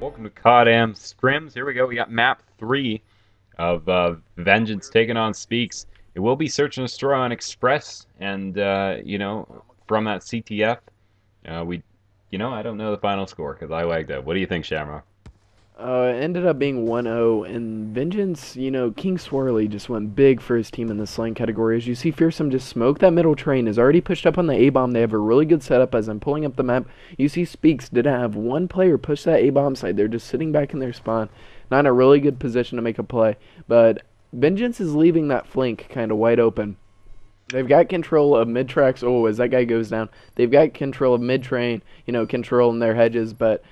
Welcome to Codam Scrims. Here we go. We got map 3 of Vengeance taking on Speaks. It will be Search and Destroy on Express, and from that CTF, I don't know the final score because I lagged out. What do you think, Shamrock? It ended up being 1-0, and Vengeance, King Swirly just went big for his team in the slang category. As you see, Fearsome just smoked that middle train, is already pushed up on the A-bomb. They have a really good setup as I'm pulling up the map. You see Speaks didn't have one player push that A-bomb side. They're just sitting back in their spawn. Not in a really good position to make a play, but Vengeance is leaving that flank kind of wide open. They've got control of mid-tracks. Oh, as that guy goes down, they've got control of mid-train, controlling their hedges, but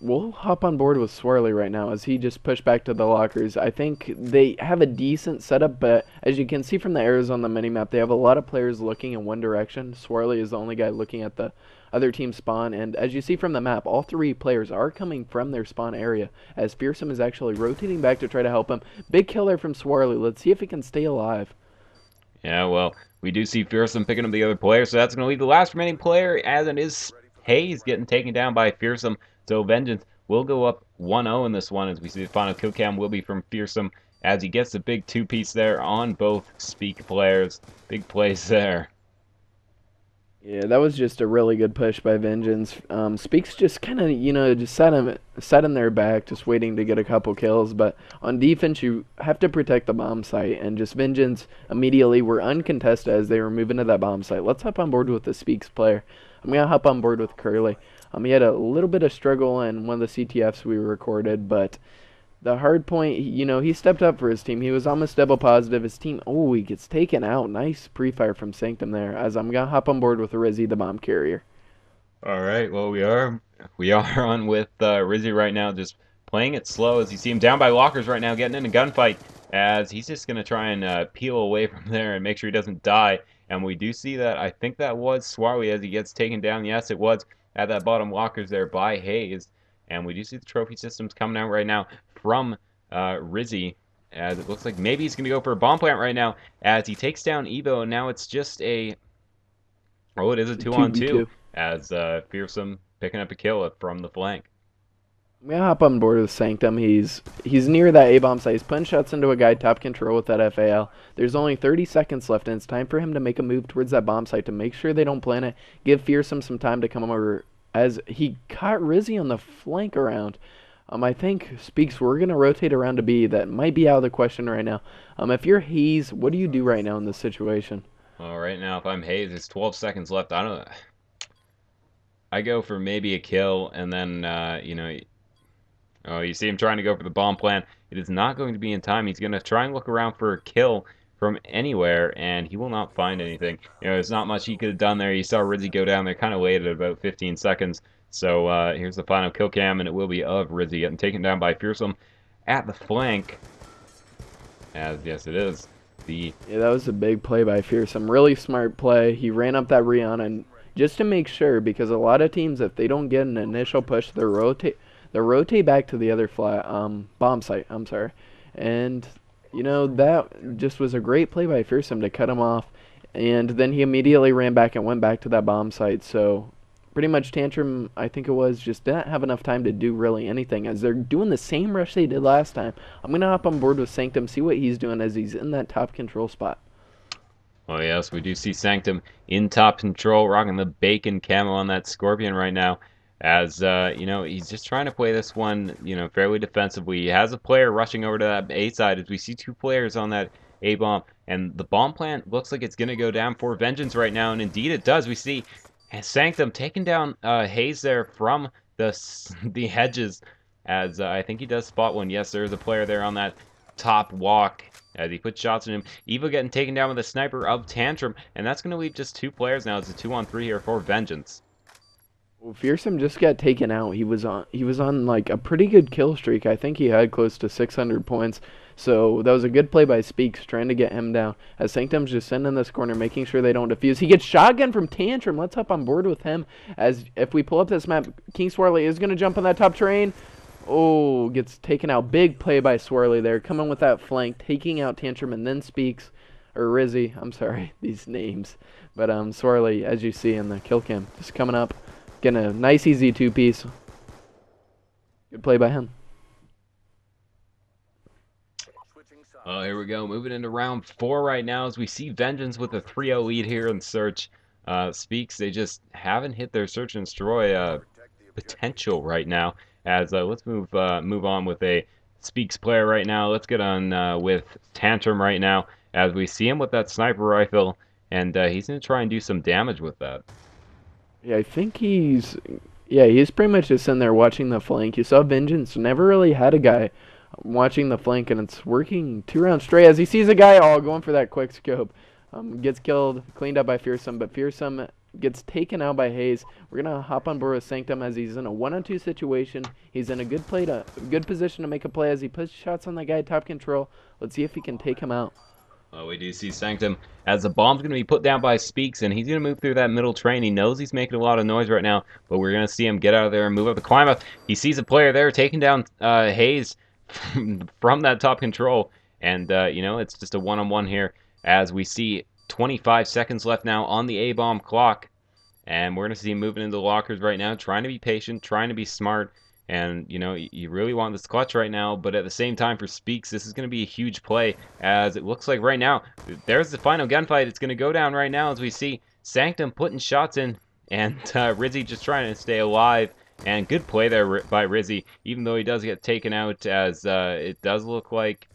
we'll hop on board with Swirly right now as he just pushed back to the lockers. I think they have a decent setup, but as you can see from the arrows on the minimap, they have a lot of players looking in one direction. Swirly is the only guy looking at the other team spawn, and as you see from the map, all three players are coming from their spawn area as Fearsome is actually rotating back to try to help him. Big killer from Swirly. Let's see if he can stay alive. Yeah, well, we do see Fearsome picking up the other player, so that's going to leave the last remaining player, as it is Hayes getting taken down by Fearsome. So Vengeance will go up 1-0 in this one, as we see the final kill cam will be from Fearsome, as he gets the big two-piece there on both Speak players. Big plays there. Yeah, that was just a really good push by Vengeance. Speaks just kind of, just sat in their back, just waiting to get a couple kills. But on defense, you have to protect the bomb site, and just Vengeance immediately were uncontested as they were moving to that bomb site. Let's hop on board with the Speaks player. I'm gonna hop on board with Curly. He had a little bit of struggle in one of the CTFs we recorded, but the hard point, he stepped up for his team. He was almost double positive. His team, oh, he gets taken out. Nice pre-fire from Sanctum there, as I'm going to hop on board with Rizzy, the bomb carrier. All right, well, we are on with Rizzy right now, just playing it slow, as you see him down by lockers right now, getting in a gunfight, as he's just going to try and peel away from there and make sure he doesn't die. And we do see that, I think that was Swarley as he gets taken down. Yes, it was at that bottom lockers there by Hayes. And we do see the trophy systems coming out right now from Rizzy, as it looks like maybe he's going to go for a bomb plant right now, as he takes down Evo, and now it's just a... Oh, it is a 2-on-2, as Fearsome picking up a kill from the flank. I'm going to hop on board with Sanctum. He's near that A-bomb site. He's putting shots into a guy top control with that FAL. There's only 30 seconds left, and it's time for him to make a move towards that bomb site to make sure they don't plant it. Give Fearsome some time to come over, as he caught Rizzy on the flank around. I think Speaks, we're going to rotate around to B. That might be out of the question right now. If you're Hayes, what do you do right now in this situation? Well, right now, if I'm Hayes, it's 12 seconds left. I go for maybe a kill, and then, oh, you see him trying to go for the bomb plant. It is not going to be in time. He's going to try and look around for a kill from anywhere, and he will not find anything. There's not much he could have done there. You saw Rizzy go down there kind of late at about 15 seconds. So here's the final kill cam, and it will be of Rizzy getting taken down by Fearsome at the flank. As, yes, it is. Yeah, that was a big play by Fearsome. Really smart play. He ran up that Rihanna just to make sure, because a lot of teams, if they don't get an initial push, they rotate back to the other bomb site. I'm sorry. And, that just was a great play by Fearsome to cut him off. And then he immediately ran back and went back to that bomb site. So pretty much Tantrum, I think it was, just didn't have enough time to do really anything, as they're doing the same rush they did last time. I'm going to hop on board with Sanctum, see what he's doing as he's in that top control spot. Oh, yes, we do see Sanctum in top control, rocking the bacon camo on that Scorpion right now. As, he's just trying to play this one, fairly defensively. He has a player rushing over to that A side, as we see two players on that A-bomb. And the bomb plant looks like it's going to go down for Vengeance right now, and indeed it does. We see Sanctum taking down Hayes there from the hedges, as I think he does spot one. Yes, there is a player there on that top walk, as he puts shots on him. Evo getting taken down with a sniper of Tantrum, and that's going to leave just two players now. It's a 2-on-3 here for Vengeance. Well, Fearsome just got taken out. He was on like a pretty good kill streak. I think he had close to 600 points. So that was a good play by Speaks, trying to get him down. As Sanctum's just sitting in this corner, making sure they don't defuse. He gets shotgun from Tantrum. Let's hop on board with him. As if we pull up this map, King Swirly is going to jump on that top train. Oh, gets taken out. Big play by Swirly there, coming with that flank, taking out Tantrum, and then Speaks, or Rizzy. I'm sorry, these names. But Swirly, as you see in the kill cam, just coming up, getting a nice easy two-piece. Good play by him. Oh, here we go. Moving into round 4 right now as we see Vengeance with a 3-0 lead here in Search. Speaks, they just haven't hit their Search and Destroy potential right now. As let's move on with a Speaks player right now. Let's get on with Tantrum right now as we see him with that sniper rifle, and he's going to try and do some damage with that. Yeah, I think he's pretty much just in there watching the flank. You saw Vengeance never really had a guy watching the flank, and it's working 2 rounds straight as he sees a guy all going for that quick scope. Gets killed, cleaned up by Fearsome, but Fearsome gets taken out by Hayes. We're gonna hop on board with Sanctum as he's in a 1-on-2 situation. He's in a good position to make a play as he puts shots on that guy top control. Let's see if he can take him out. Oh, we do see Sanctum as the bomb's going to be put down by Speaks, and he's going to move through that middle train. He knows he's making a lot of noise right now, but we're going to see him get out of there and move up the climb up. He sees a player there taking down Hayes from that top control, and, it's just a one-on-one here as we see 25 seconds left now on the A-bomb clock, and we're going to see him moving into the lockers right now, trying to be patient, trying to be smart, and, you really want this clutch right now, but at the same time for Speaks, this is going to be a huge play, as it looks like right now, there's the final gunfight. It's going to go down right now as we see Sanctum putting shots in, and Rizzy just trying to stay alive. And good play there by Rizzy, even though he does get taken out, as it does look like,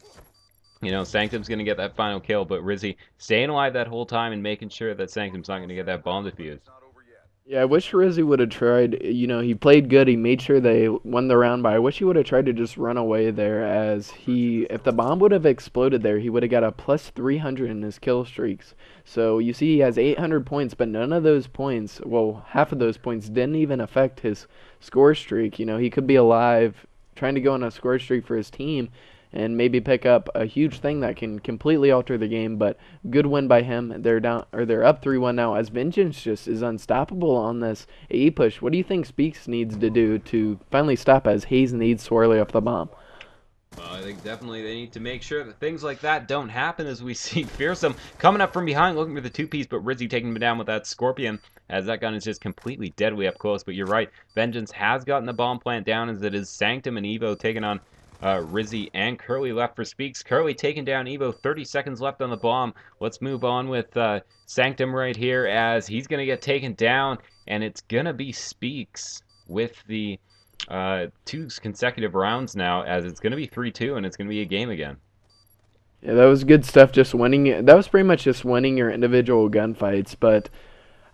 Sanctum's going to get that final kill, but Rizzy staying alive that whole time and making sure that Sanctum's not going to get that bomb defused. Yeah, I wish Rizzy would have tried. He played good. He made sure they won the round, but I wish he would have tried to just run away there. If the bomb would have exploded there, he would have got a plus 300 in his kill streaks. So you see, he has 800 points, but none of those points, well, half of those points didn't even affect his score streak. He could be alive, trying to go on a score streak for his team, and maybe pick up a huge thing that can completely alter the game. But good win by him. They're up 3-1 now as Vengeance just is unstoppable on this AE push. What do you think Speaks needs to do to finally stop as Hayes needs Swirly off the bomb? Well, I think definitely they need to make sure that things like that don't happen as we see Fearsome coming up from behind looking for the two-piece, but Rizzy taking him down with that Scorpion as that gun is just completely deadly up close. But you're right, Vengeance has gotten the bomb plant down as it is Sanctum and Evo taking on Rizzy and Curly left for Speaks. Curly taking down Evo, 30 seconds left on the bomb. Let's move on with Sanctum right here as he's going to get taken down, and it's going to be Speaks with the 2 consecutive rounds now, as it's going to be 3-2 and it's going to be a game again. Yeah, that was good stuff. Just winning. That was pretty much just winning your individual gunfights, but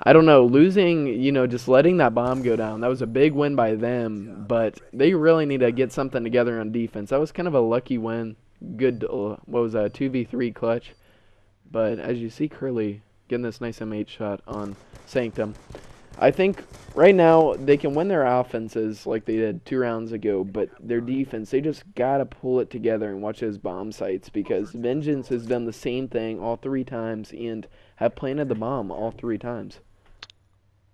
I don't know, losing, just letting that bomb go down, that was a big win by them, but they really need to get something together on defense. That was kind of a lucky win. Good, what was that, 2v3 clutch. But as you see Curly getting this nice M8 shot on Sanctum, I think right now they can win their offenses like they did 2 rounds ago, but their defense, they just got to pull it together and watch those bomb sites because Vengeance has done the same thing all 3 times and have planted the bomb all 3 times.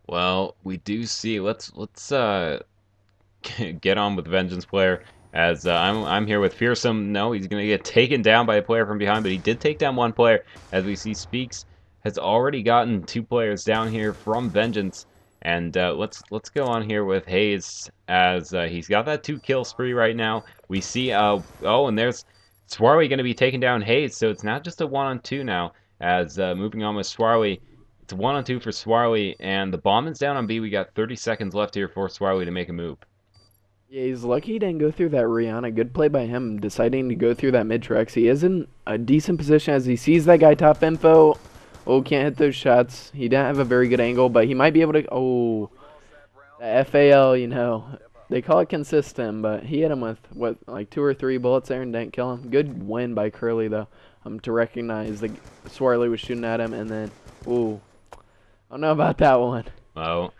Well, we do see. Let's get on with Vengeance player. As I'm here with Fearsome. No, he's gonna get taken down by a player from behind, but he did take down one player. As we see, Speaks has already gotten 2 players down here from Vengeance. And let's go on here with Hayes as he's got that 2-kill spree right now. We see and there's Swarley going to be taking down Hayes, so it's not just a 1-on-2 now. As moving on with Swarley. It's a 1-on-2 for Swarley, and the bomb is down on B. We got 30 seconds left here for Swarley to make a move. Yeah, he's lucky he didn't go through that Rihanna. Good play by him, deciding to go through that mid-trex. He is in a decent position as he sees that guy top info. Oh, can't hit those shots. He didn't have a very good angle, but he might be able to... Oh, the FAL, they call it consistent, but he hit him with, like 2 or 3 bullets there and didn't kill him. Good win by Curly, though, to recognize the Swarley was shooting at him, and then... Ooh. I don't know about that one. Well,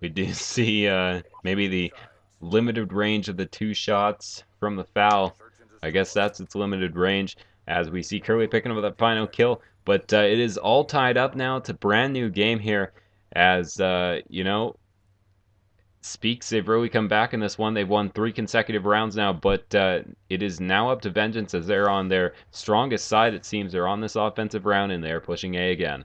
we do see maybe the limited range of the 2 shots from the foul. I guess that's its limited range as we see Curly picking up that final kill. But it is all tied up now. It's a brand new game here as, Speaks, they've really come back in this one. They've won 3 consecutive rounds now, but it is now up to Vengeance as they're on their strongest side, it seems. They're on this offensive round, and they're pushing A again.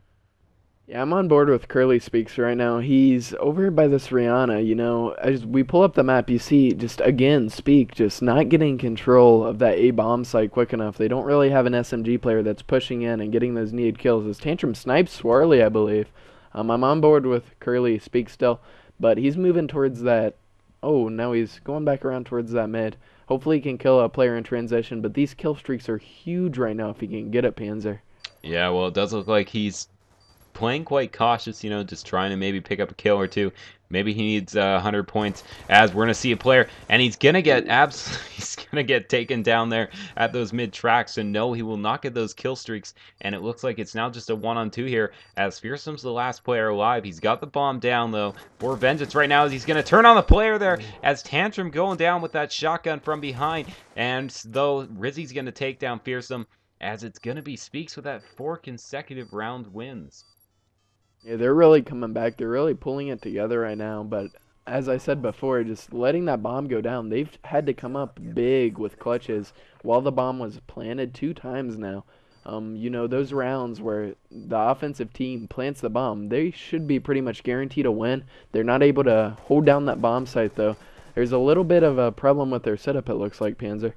Yeah, I'm on board with Curly Speaks right now. He's over by this Rihanna, as we pull up the map, you see just again Speak just not getting control of that A bomb site quick enough. They don't really have an SMG player that's pushing in and getting those needed kills. As Tantrum snipes Swarley, I believe. I'm on board with Curly Speak still, but he's moving towards that. Oh, now he's going back around towards that mid. Hopefully he can kill a player in transition, but these kill streaks are huge right now if he can get it, Panzer. Yeah, well, it does look like he's playing quite cautious, just trying to maybe pick up a kill or two. Maybe he needs 100 points, as we're gonna see a player, and he's gonna get he's gonna get taken down there at those mid tracks. So no, he will not get those kill streaks, and it looks like it's now just a 1-on-2 here. As Fearsome's the last player alive, he's got the bomb down though for Vengeance right now. As he's gonna turn on the player there, as Tantrum going down with that shotgun from behind, and though Rizzy's gonna take down Fearsome, as it's gonna be Speaks with that 4 consecutive round wins. Yeah, they're really coming back. They're really pulling it together right now. But as I said before, just letting that bomb go down, they've had to come up big with clutches while the bomb was planted 2 times now. Those rounds where the offensive team plants the bomb, they should be pretty much guaranteed a win. They're not able to hold down that bomb site, though. There's a little bit of a problem with their setup, it looks like, Panzer.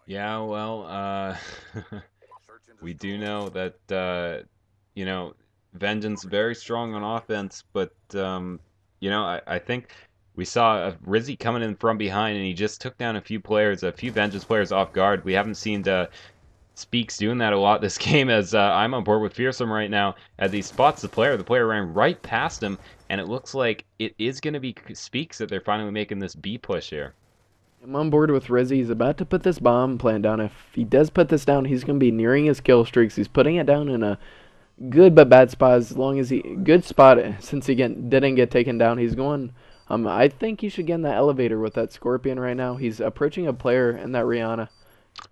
Yeah, well, we do know that Vengeance very strong on offense, but I think we saw Rizzy coming in from behind, and he just took down a few players, a few Vengeance players off guard. We haven't seen Speaks doing that a lot this game, as I'm on board with Fearsome right now, as he spots the player. The player ran right past him, and it looks like it is going to be Speaks that they're finally making this B push here. I'm on board with Rizzy. He's about to put this bomb plant down. If he does put this down, he's going to be nearing his kill streaks. He's putting it down in a good but bad spot. As long as he good spot, since he didn't get taken down, he's going. I think he should get in the elevator with that Scorpion right now. He's approaching a player in that Rihanna.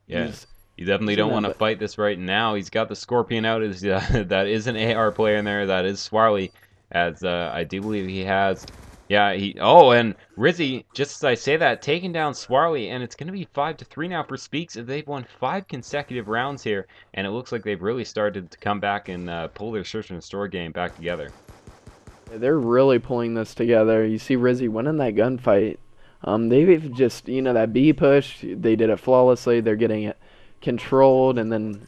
Yeah, you definitely don't want to fight this right now. He's got the Scorpion out. That is an AR player in there. That is Swarley, as I do believe he has. Yeah, and Rizzy, just as I say that, taking down Swarley, and it's going to be 5-3 now for Speaks. They've won 5 consecutive rounds here, and it looks like they've really started to come back and pull their search and restore game back together. Yeah, they're really pulling this together. You see Rizzy winning that gunfight. They've just, that B push, they did it flawlessly. They're getting it controlled, and then,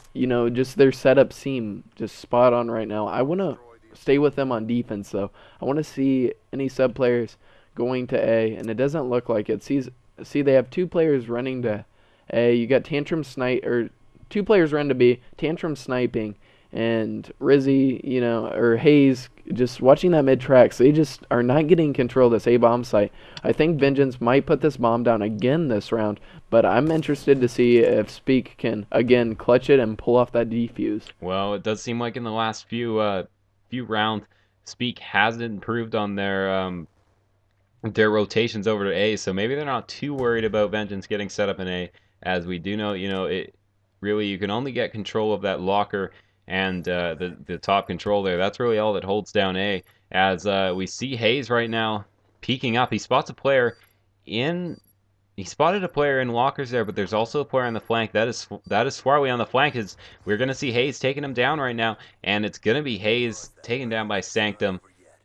just their setup seem just spot on right now. I want to stay with them on defense, though. I want to see any sub players going to A, and it doesn't look like it. See, they have 2 players running to A. You got Tantrum snipe, or 2 players run to B, Tantrum sniping, and Rizzy, or Hayes, just watching that mid tracks. They just are not getting control of this A bomb site. I think Vengeance might put this bomb down again this round, but I'm interested to see if Speak can again clutch it and pull off that defuse. Well, it does seem like in the last few rounds, Speak hasn't improved on their rotations over to A, so maybe they're not too worried about Vengeance getting set up in A, as we do know, it really, you can only get control of that locker and the top control there. That's really all that holds down A, as we see Hayes right now peeking up. He spots a player in he spotted a player in lockers there, but there's also a player on the flank. That is Swarley on the flank. We're gonna see Hayes taking him down right now, and it's gonna be Hayes taken down by Sanctum,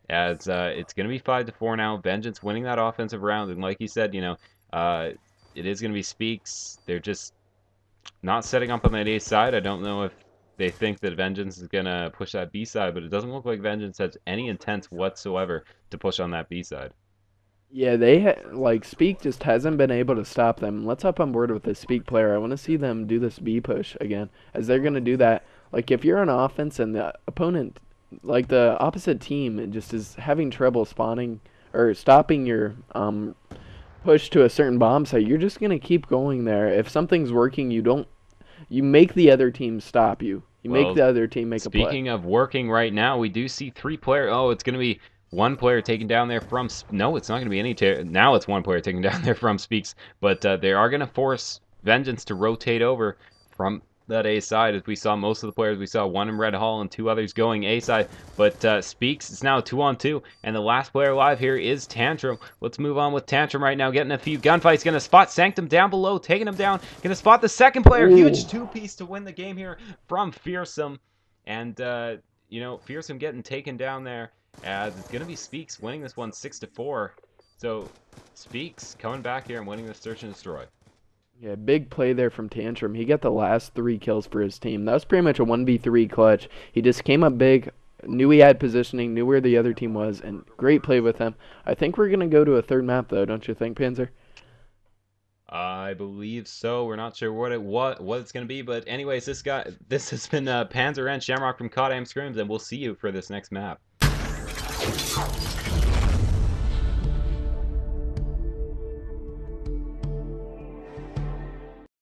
as it's gonna be 5-4 now. Vengeance winning that offensive round, and like you said, it is gonna be Speaks. They're just not setting up on that A side. I don't know if they think that Vengeance is gonna push that B side, but it doesn't look like Vengeance has any intent whatsoever to push on that B side. Yeah, Speak just hasn't been able to stop them. Let's hop on board with this Speak player. I want to see them do this B push again, as they're gonna do that. Like if you're on offense and the opponent, like the opposite team, just is having trouble spawning or stopping your push to a certain bomb site, you're just gonna keep going there. If something's working, you make the other team stop you. You Well, make the other team make a play. speaking of working right now, we do see 3 players. Oh, it's going to be 1 player taken down there from. No, it's not going to be any. Now it's 1 player taken down there from Speaks, but they are going to force Vengeance to rotate over from that A side, as we saw most of the players. We saw 1 in Red Hall and 2 others going A side, but Speaks, it's now 2-on-2, and the last player alive here is Tantrum. Let's move on with Tantrum right now, getting a few gunfights, gonna spot Sanctum down below, taking him down, gonna spot the second player. Ooh. Huge 2-piece to win the game here from Fearsome, and you know, Fearsome getting taken down there, as it's gonna be Speaks winning this one 6-4. So Speaks coming back here and winning the Search and Destroy. Yeah, big play there from Tantrum. He got the last 3 kills for his team. That was pretty much a 1v3 clutch. He just came up big, knew he had positioning, knew where the other team was, and great play with him. I think we're going to go to a third map, though, don't you think, Panzer? I believe so. We're not sure what it's gonna be, but anyways, this has been Panzer and Shamrock from Cod Am Scrims, and we'll see you for this next map.